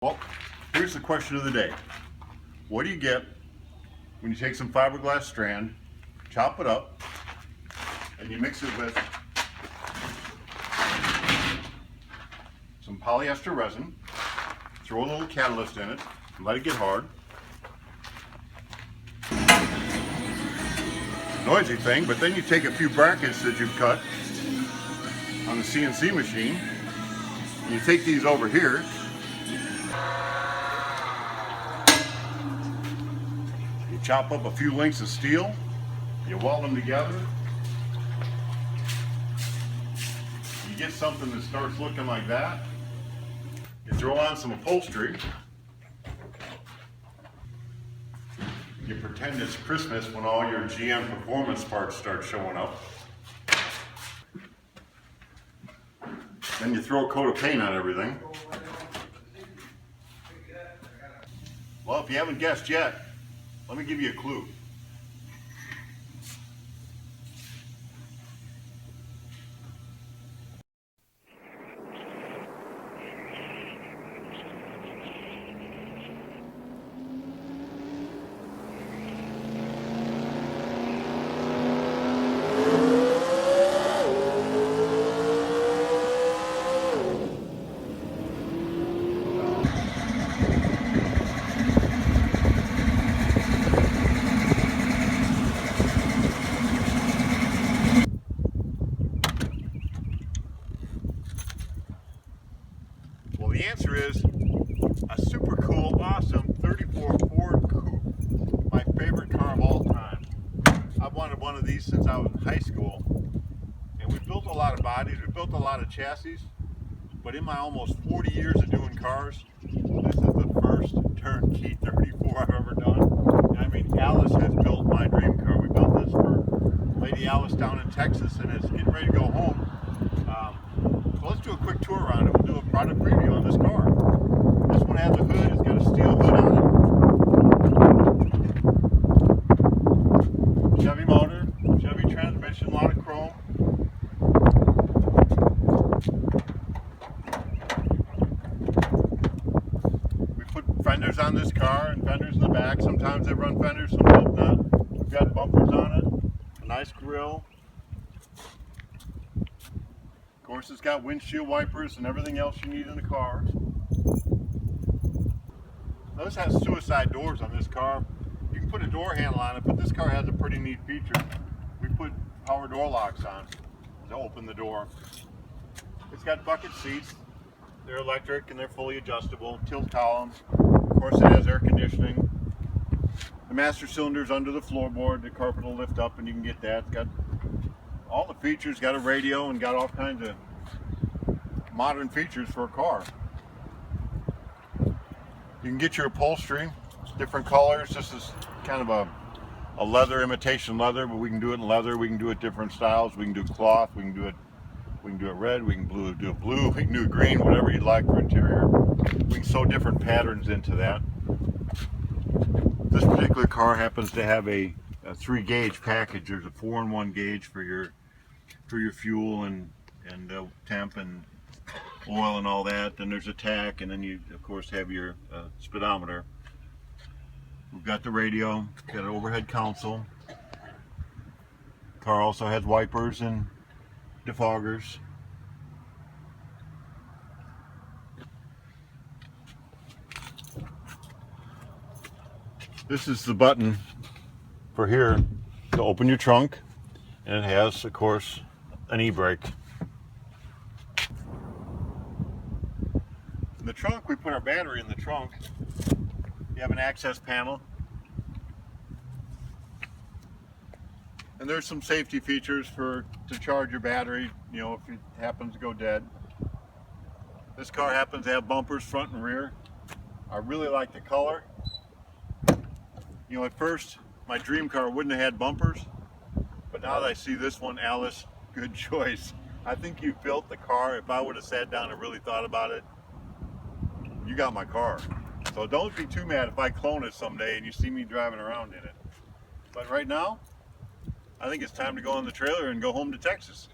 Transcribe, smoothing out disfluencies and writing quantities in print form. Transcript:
Well, here's the question of the day. What do you get when you take some fiberglass strand, chop it up, and you mix it with some polyester resin, throw a little catalyst in it, and let it get hard. Noisy thing, but then you take a few brackets that you've cut on the CNC machine, and you take these over here, you chop up a few lengths of steel, you weld them together, you get something that starts looking like that, you throw on some upholstery, you pretend it's Christmas when all your GM performance parts start showing up. Then you throw a coat of paint on everything. Well, if you haven't guessed yet, let me give you a clue. Well, the answer is a super cool, awesome 34 Ford Coupe. My favorite car of all time. I've wanted one of these since I was in high school. And we built a lot of bodies, we built a lot of chassis. But in my almost 40 years of doing cars, this is the first turnkey 34 I've ever done. And I mean, Alice has built my dream car. We built this for Lady Alice down in Texas, and it's getting ready to go home. So let's do a quick tour around it. We'll do a product preview on this car. This one has a hood. It's got a steel hood on it. Chevy motor, Chevy transmission, a lot of chrome. We put fenders on this car and fenders in the back. Sometimes they run fenders, sometimes not. We've got bumpers on it, a nice grille. Of course, it's got windshield wipers and everything else you need in a car. Now, this has suicide doors on this car. You can put a door handle on it, but this car has a pretty neat feature. We put power door locks on to open the door. It's got bucket seats. They're electric and they're fully adjustable. Tilt columns. Of course, it has air conditioning. The master cylinder's under the floorboard. The carpet will lift up and you can get that. It's got all the features, got a radio and got all kinds of modern features for a car. You can get your upholstery, different colors. This is kind of a leather, imitation leather, but we can do it in leather. We can do it different styles. We can do cloth. We can do it red. We can do it blue. We can do it green. Whatever you'd like for interior. We can sew different patterns into that. This particular car happens to have a 3-gauge package. There's a 4-in-1 gauge for your fuel and temp and oil and all that. Then there's a tach, and then you of course have your speedometer. We've got the radio, got an overhead console. Car also has wipers and defoggers. This is the button for here to open your trunk, and it has, of course, an e-brake. In the trunk, we put our battery in the trunk. You have an access panel. And there's some safety features to charge your battery, you know, if it happens to go dead. This car happens to have bumpers front and rear. I really like the color. You know, at first, my dream car wouldn't have had bumpers, but now that I see this one, Alice, good choice. I think you built the car. If I would have sat down and really thought about it, you got my car. So don't be too mad if I clone it someday and you see me driving around in it. But right now, I think it's time to go on the trailer and go home to Texas.